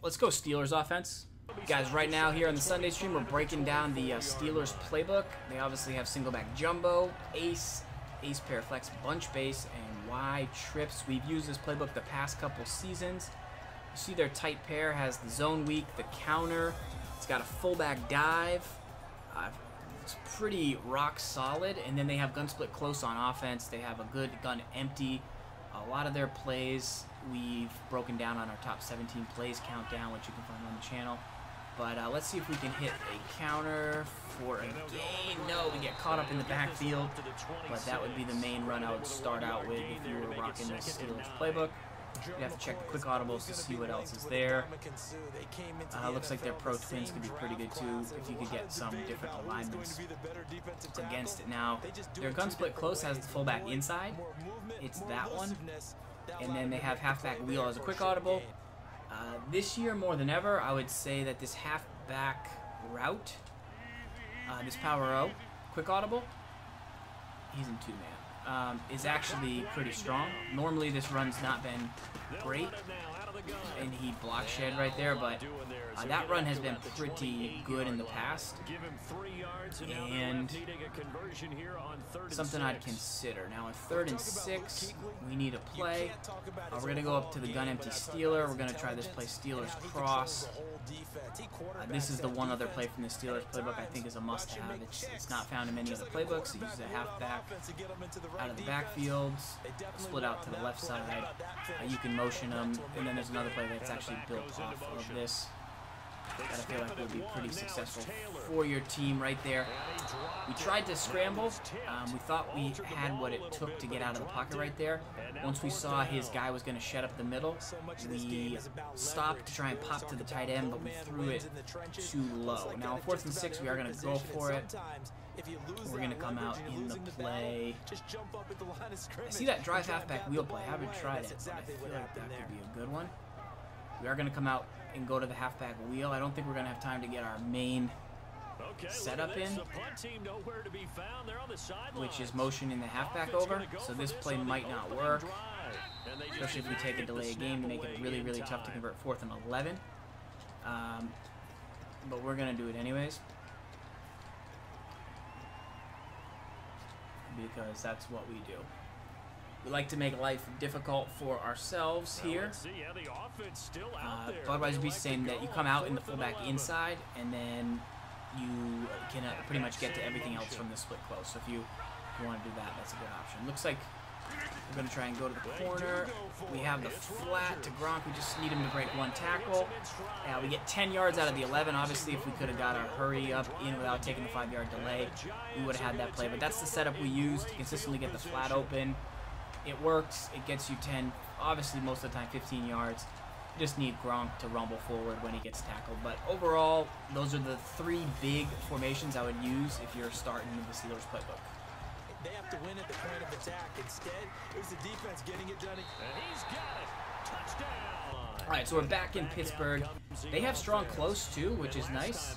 Let's go Steelers offense. Guys, right now here on the Sunday stream, we're breaking down the Steelers playbook. They obviously have single back jumbo, ace pair flex, bunch base, and Y trips. We've used this playbook the past couple seasons. You see their tight pair has the zone weak, the counter. It's got a fullback dive. It's pretty rock solid. And then they have gun split close on offense. They have a good gun empty. A lot of their plays we've broken down on our top 17 plays countdown, which you can find on the channel. But let's see if we can hit a counter for a gain. No, we get caught up in the backfield. But that would be the main run I would start out with if you were rocking this Steelers playbook. You have to check the quick audibles to see what else is there. Looks like their pro twins could be pretty good too if you could get some different alignments against it. Now, their gun split close has the fullback inside. It's that one. And then they have halfback wheel as a quick audible. This year, more than ever, I would say that this halfback route, this power O, quick audible, he's in two-man, is actually pretty strong. Normally, this run's not been great, and he block shed right there, but that run has been pretty good in the past, and something I'd consider. Now, in 3rd and 6, we need a play. We're going to go up to the gun empty Steeler. We're going to try this play Steelers cross. This is the one other play from the Steelers playbook I think is a must-have. It's not found in many other playbooks. It uses a halfback out of the backfield, split out to the left side. You can motion them, and then there's another play that's actually built off of this that I feel like will be pretty successful for your team right there. We tried to scramble. We thought we had what it took to get out of the pocket right there. Once we saw his guy was going to shed up the middle, we stopped to try and pop to the tight end, but we threw it too low. Now, on 4th and 6, we are going to go for it. We're going to come out in the play. I see that drive halfback wheel play. I haven't tried it, but I feel like that could be a good one. We are going to come out and go to the halfback wheel. I don't think we're going to have time to get our main setup in, which is motioning the halfback over. So this play might not work, especially if we take a delay game to make it really, really tough to convert 4th and 11. But we're going to do it anyways, because that's what we do. We like to make life difficult for ourselves here. But otherwise, we'd be saying that you come out in the fullback inside, and then you can pretty much get to everything else from the split close. So if you want to do that, that's a good option. Looks like we're going to try and go to the corner. We have the flat to Gronk. We just need him to break one tackle. We get 10 yards out of the 11. Obviously, if we could have got our hurry up in without taking the 5-yard delay, we would have had that play. But that's the setup we use to consistently get the flat open. It works. It gets you 10, obviously most of the time 15 yards. You just need Gronk to rumble forward when he gets tackled. But overall, those are the 3 big formations I would use if you're starting the Steelers playbook. They have to win at the point of attack. Instead, it was the defense getting it done. And he's got it. Touchdown. All right, so we're back in Pittsburgh. They have strong close too, which is nice.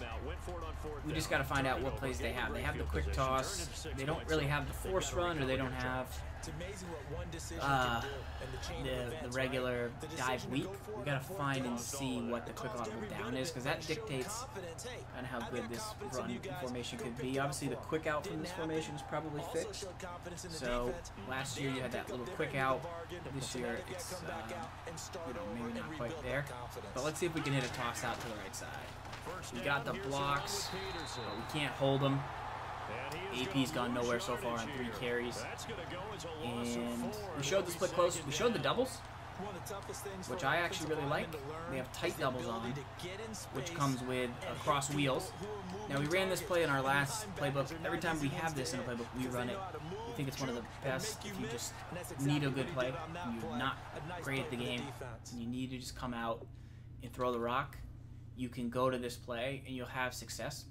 We just got to find out what plays they have. They have the quick toss. They don't really have the force run, or they don't have the regular dive weak. We got to find and see what the quick audible down is, because that dictates on how good this run formation could be. Obviously, the quick out from this formation is probably fixed. So last year you had that little quick out. This year it's maybe not quite there. But let's see if we can hit a toss out to the right side. We got the blocks, but we can't hold them. AP's gone nowhere so far on 3 carries. And we showed the split close. We showed the doubles, which I actually really like. They have tight doubles on, which comes with cross wheels. Now, we ran this play in our last playbook. Every time we have this in a playbook, we run it. We think it's one of the best if you just need a good play, and you're not great at the game, and you need to just come out and throw the rock. You can go to this play, and you'll have success.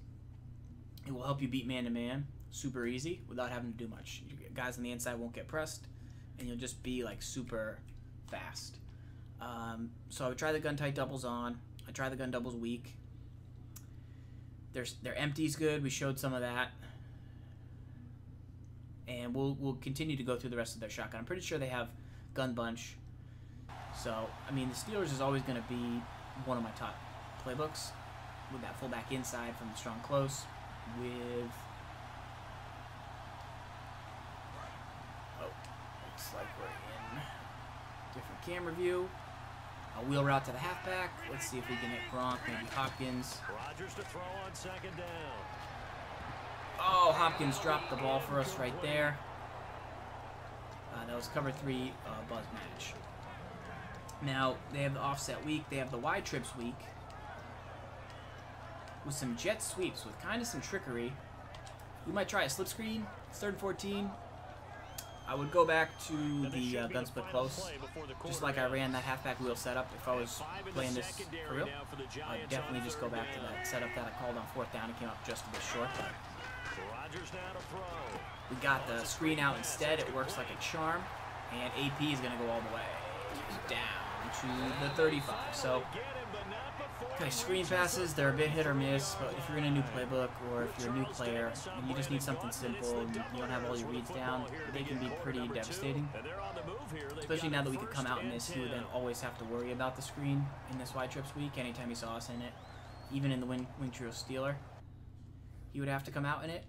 It will help you beat man-to-man super easy without having to do much. Guys on the inside won't get pressed, and you'll just be like super fast. So I would try the gun tight doubles on. I try the gun doubles weak. Their empty's good. We showed some of that. And we'll continue to go through the rest of their shotgun. I'm pretty sure they have gun bunch. So, I mean, the Steelers is always going to be one of my top playbooks with that fullback inside from the strong close with... Oh, looks like we're in different camera view. A wheel route to the halfback. Let's see if we can hit Gronk, maybe Hopkins. Rodgers to throw on 2nd down. Oh, Hopkins dropped the ball for us right there. That was cover 3 buzz match. Now, they have the offset week. They have the wide trips week with some jet sweeps with kind of some trickery. We might try a slip screen. It's 3rd and 14. I would go back to the gun split close, just like I ran that halfback wheel setup. If I was playing this for real, I'd definitely just go back to that setup that I called on 4th down and came up just a bit short. But we got the screen out instead. It works like a charm, and AP is going to go all the way down to the 35. So, okay, screen passes, they're a bit hit or miss, but if you're in a new playbook or if you're a new player and you just need something simple and you don't have all your reads down, they can be pretty devastating. Especially now that we could come out in this, he would then always have to worry about the screen in this wide trips week anytime he saw us in it. Even in the wing trio Steeler, he would have to come out in it,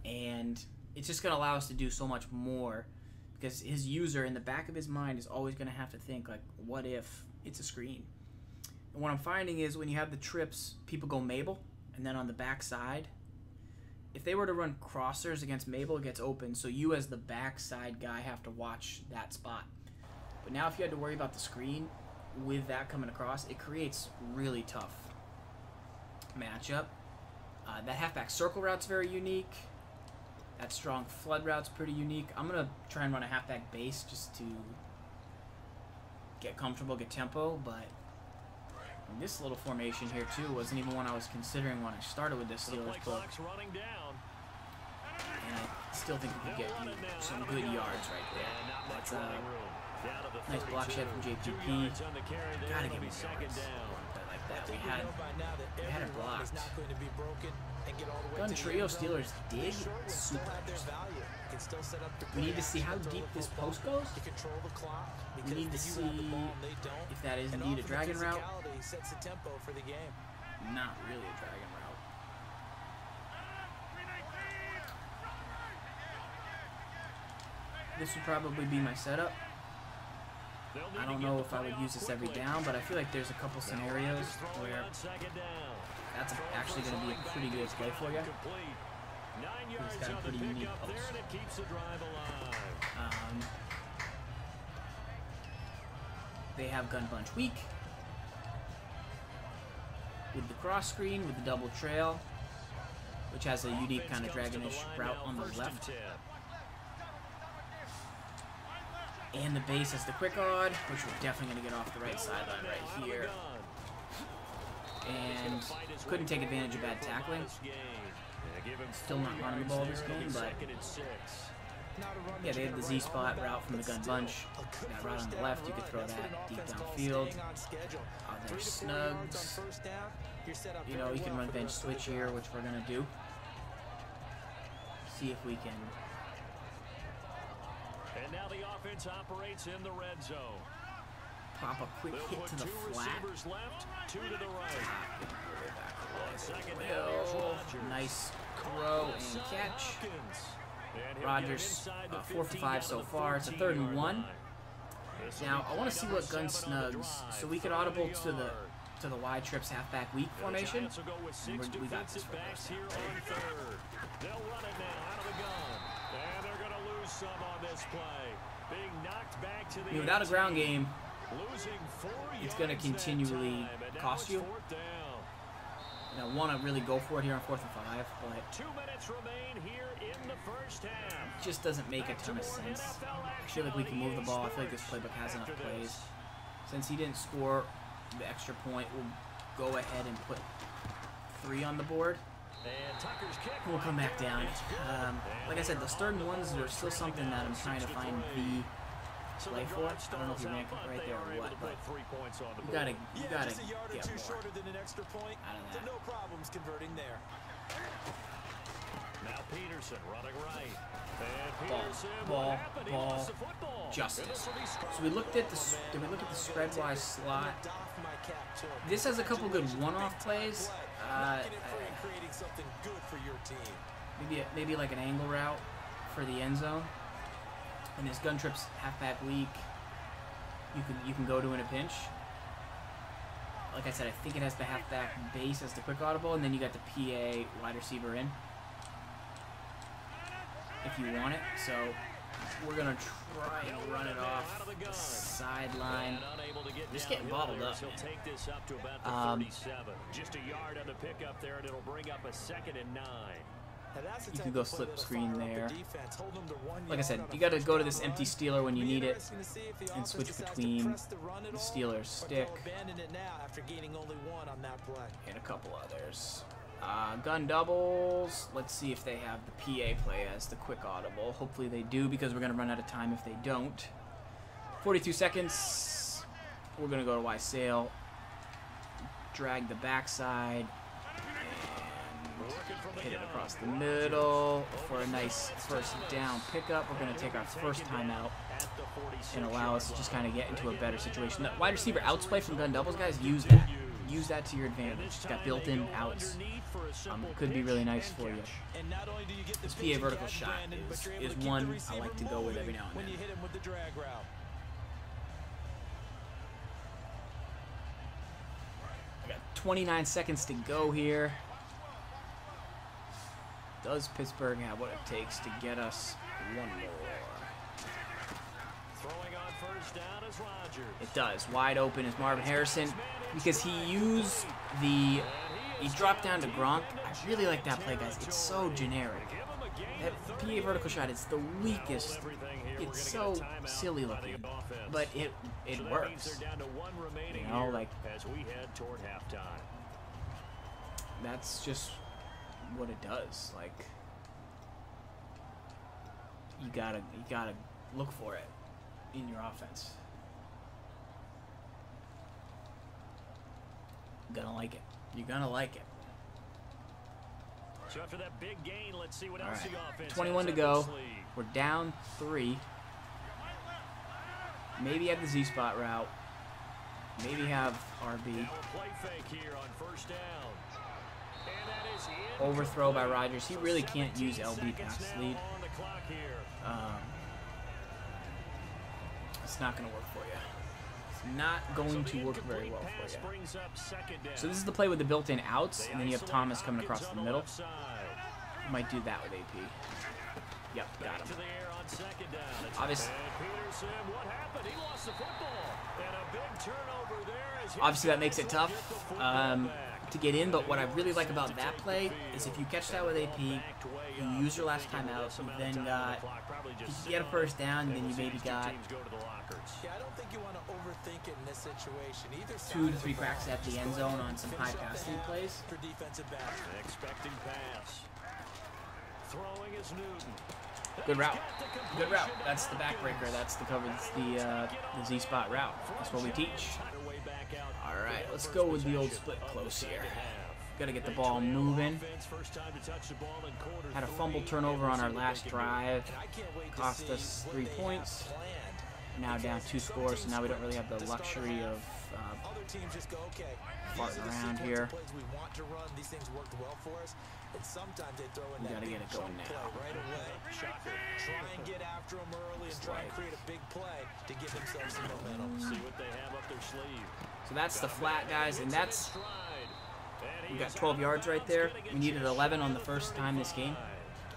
and it's just going to allow us to do so much more because his user in the back of his mind is always going to have to think, like, what if it's a screen? And what I'm finding is when you have the trips, people go Mabel, and then on the back side, if they were to run crossers against Mabel, it gets open, so you as the backside guy have to watch that spot. But now if you had to worry about the screen with that coming across, it creates really tough matchup. That halfback circle route's very unique. That strong flood route's pretty unique. I'm going to try and run a halfback base just to get comfortable, get tempo, but this little formation here, too, wasn't even one I was considering when I started with this Steelers book. And I still think we could get some good yards right there. That's a nice block shed from JPP. Gotta give me yards. Like that. We had it blocked. Gun trio Steelers dig super interesting. We need to see how deep this post goes. We need to see if that is indeed a dragon route. Not really a dragon route. This would probably be my setup. I don't know if I would use this every down, but I feel like there's a couple scenarios where that's actually going to be a pretty good play for you. He's got a pretty unique post. They have gun bunch week with the cross screen, with the double trail, which has a unique kind of dragonish route on the left. And the base is the quick odd, which we're definitely going to get off the right sideline right here. And couldn't take advantage of bad tackling. Still not running the ball this game, but yeah, they have the Z-spot route from the gun bunch. That route on the left, you could throw that deep downfield. There's snugs. You know, you can run bench switch here, which we're going to do. See if we can... And now the offense operates in the red zone. Pop a quick hit to the flat. Left, 2 to the right. Nice throw and catch. Rodgers 4 for 5 so far. It's a 3rd and 1. Now I want to see what gun snugs. So we could audible to the wide trips halfback weak formation. We got this for first down. They'll run it now out of the gun. And they're going to lose some on this play. Being knocked back to the without a ground game, it's going to continually cost you. I want to really go for it here on 4th and 5, but 2 minutes remain here in the first half. It just doesn't make a ton of sense. I feel like we can move the ball. I feel like this playbook has enough plays. Since he didn't score the extra point, we'll go ahead and put 3 on the board. We'll come back down. Like I said, those 3rd and 1s are still something that I'm trying to find the play for. I don't know if you rank it right there or what, but you gotta get more out of that. No problems converting there. Now Peterson running right. Ball, justice. So we looked at the spread-wise slot. This has a couple good one-off plays. Maybe like an angle route for the end zone. And his gun trips halfback weak. You can go to in a pinch. Like I said, I think it has the halfback base as the quick audible, and then you got the PA wide receiver in if you want it. So we're gonna try and run it off the sideline. Just getting bottled up. Just a yard on the pickup there, and it'll bring up a 2nd and 9. You can go slip screen there. Like I said, you got to go to this empty Steeler when you need it and switch between the Steelers stick and a couple others. Gun doubles. Let's see if they have the PA play as the quick audible. Hopefully they do, because we're going to run out of time if they don't. 42 seconds. We're going to go to Y sail. Drag the backside. Hit it across the middle for a nice first down pickup. We're going to take our first time out and allow us to just kind of get into a better situation. That wide receiver outs play from gun doubles, guys, use that. Use that to your advantage. It's got built-in outs. Could be really nice for you. This PA vertical shot is one I like to go with every now and then. I got 29 seconds to go here. Does Pittsburgh have what it takes to get us one more? Throwing on first down is Rodgers. It does. Wide open is Marvin Harrison, because he used the... He dropped down to Gronk. I really like that play, guys. It's so generic. That PA vertical shot is the weakest. It's so silly looking, but it works. You know, like, that's just what it does. Like, you gotta look for it in your offense. You're gonna like it. You're gonna like it. So after that big gain, let's see what else the offense 21 to go. We're down 3. Maybe have the Z spot route. Maybe have RB. Play fake here on first down. Overthrow by Rodgers. He really can't use LB pass lead. It's not going to work for you. It's not going to work very well for you. So this is the play with the built-in outs, and then you have Thomas coming across the middle. Might do that with AP. Yep, got him. Obviously that makes it tough to get in, but what I really like about that play is if you catch that with AP, you use your last time out, you then got, if you get a first down, then you maybe got 2 to 3 cracks at the end zone on some high passing plays. Good route. Good route. That's the backbreaker. That's the cover. That's the Z spot route. That's what we teach. All right, let's go with the old split close here. Got to get the ball moving. Had a fumble turnover on our last drive. Cost us 3 points. Now down 2 scores, so now we don't really have the luxury of farting around here. We got to get it going now. Try and get after them early and try and create a big play to give themselves some momentum. See what they have up their sleeve. So that's the flat, guys, and that's, we got 12 yards right there. We needed 11 on the first time this game.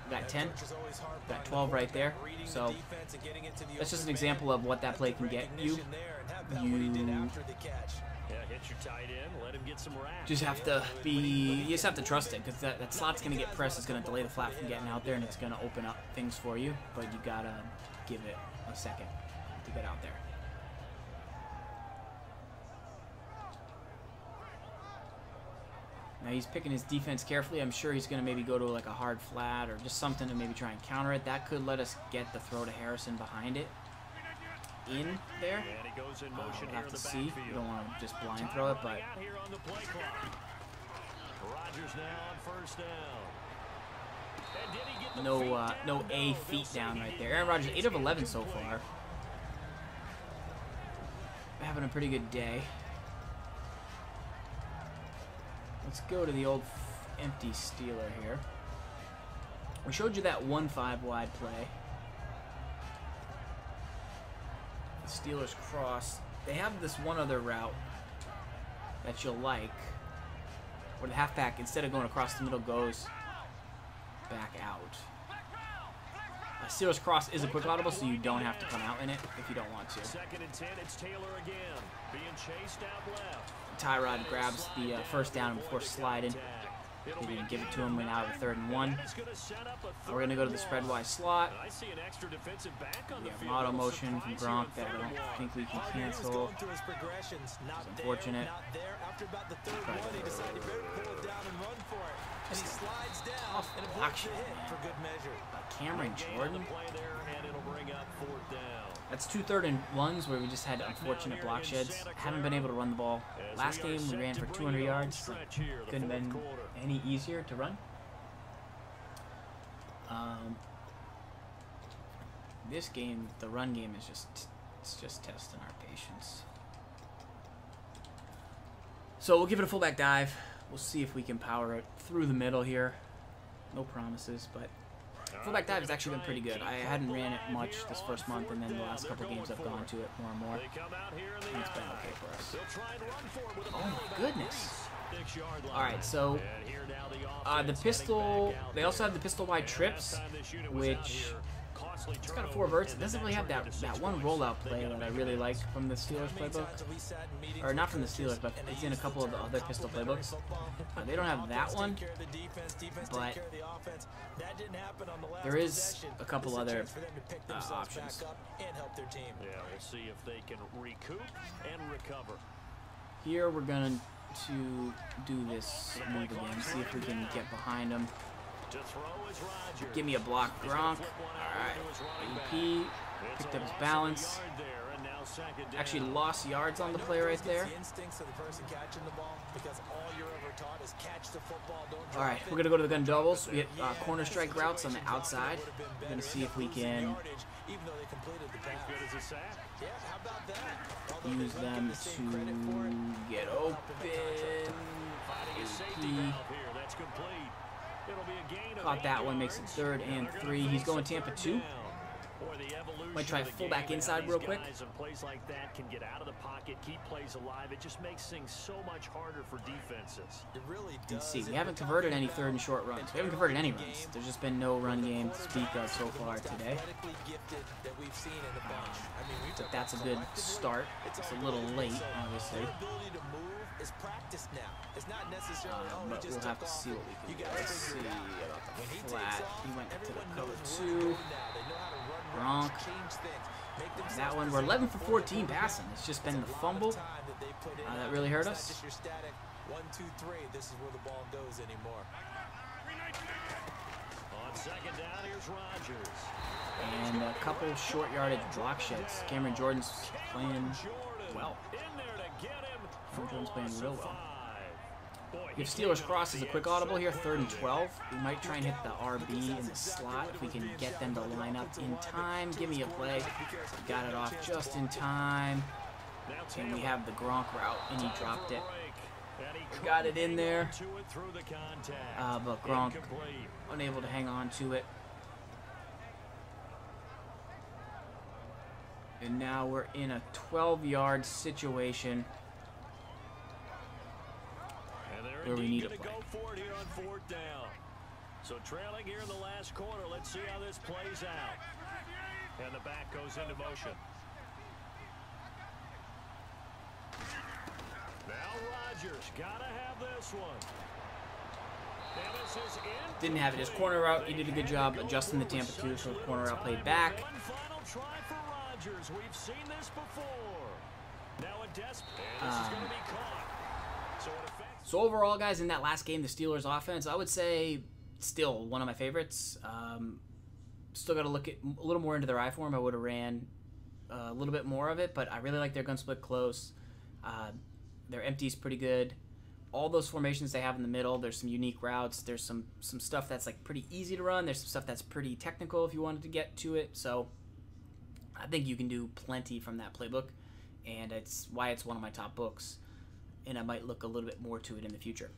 We got 10. We got 12 right there. So that's just an example of what that play can get you. You just have to trust it, because that slot's going to get pressed. It's going to delay the flat from getting out there, and it's going to open up things for you. But you got to give it a second to get out there. Now he's picking his defense carefully. I'm sure he's going to maybe go to like a hard flat or just something to maybe try and counter it. That could let us get the throw to Harrison behind it. In there. We'll have to see. We don't want to just blind throw it, but no A feet down right there. Aaron Rodgers 8 of 11 so far. Having a pretty good day. Let's go to the old empty Steeler here. We showed you that 1-5 wide play. The Steelers cross. They have this one other route that you'll like, where the halfback, instead of going across the middle, goes back out. Steelers cross is a quick audible, so you don't have to come out in it if you don't want to. Second and 10, it's Taylor again, being chased out left. Tyrod grabs the first down before sliding. They didn't give it to him. Went out of 3rd and 1. We're going to go to the spread wide slot. We have an auto motion from Gronk that I don't think we can cancel. It's unfortunate. Off block shot, Cameron Jordan. That's 2 3rd and 1s where we just had unfortunate block sheds. Haven't been able to run the ball. Last game we ran for 200 yards. Couldn't have been any easier to run. This game, the run game is just testing our patience. So we'll give it a fullback dive. We'll see if we can power it through the middle here. No promises, but fullback dive has actually been pretty good. I hadn't ran it much this first month, and then the last couple games I've gone to it more and more. And it's been okay for us. Oh my goodness. Alright, so the pistol, they also have the pistol wide trips, which it's got 4 verts. It doesn't really have that one rollout play that I really like from the Steelers playbook. Or not from the Steelers, but it's in a couple of the other pistol playbooks. They don't have that one, but there is a couple other options. Yeah, we'll see if they can recoup and recover. Here we're going to do this move again, see if we can get behind him. Give me a block, Gronk. Alright, AP picked up his balance. Actually lost yards on the play right there. Alright, we're going to go to the gun doubles. We get corner strike routes on the outside. We're going to see if we can use them to get open. Caught that one, makes it 3rd and 3. He's going Tampa 2. Might try fullback inside real quick. Plays like that can get out of the pocket, keep plays alive. It just makes things so much harder for defenses. It really does. Let's see, we haven't converted any 3rd and short runs. We haven't converted any runs. There's just been no run game to speak of so far today. But that's a good start. It's a little late, obviously. But we'll have to see what we can do. Let's see about the flat. He went to the cover 2. Gronk. That one, we're 11 for 14 passing. It's just been the fumble that really hurt us. 1, 2, 3. This is where the ball goes anymore. On second down, here's Rodgers. And a couple short yardage block sheds. Cameron Jordan's playing well. Cameron Jordan's playing real well. If Steelers cross is a quick audible here, 3rd and 12. We might try and hit the RB in the slot if we can get them to line up in time. Give me a play. Got it off just in time. And we have the Gronk route, and he dropped it. Got it in there. But Gronk unable to hang on to it. And now we're in a 12-yard situation where we need a play. So trailing here in the last quarter, let's see how this plays out. And the back goes into motion. Now Rodgers, gotta have this one. And this is in. Didn't have it. His corner route, he did a good job adjusting the Tampa 2, so the corner route played back. One final try for Rodgers. We've seen this before. Now a desperate. And this is going to be caught. So overall, guys, in that last game, the Steelers offense, I would say still one of my favorites. Still got to look at a little more into their I form. I would have ran a little bit more of it, but I really like their gun split close. Their empty's pretty good. All those formations they have in the middle, there's some unique routes. There's some stuff that's like pretty easy to run. There's some stuff that's pretty technical if you wanted to get to it. So I think you can do plenty from that playbook, and it's why it's one of my top books. And I might look a little bit more to it in the future.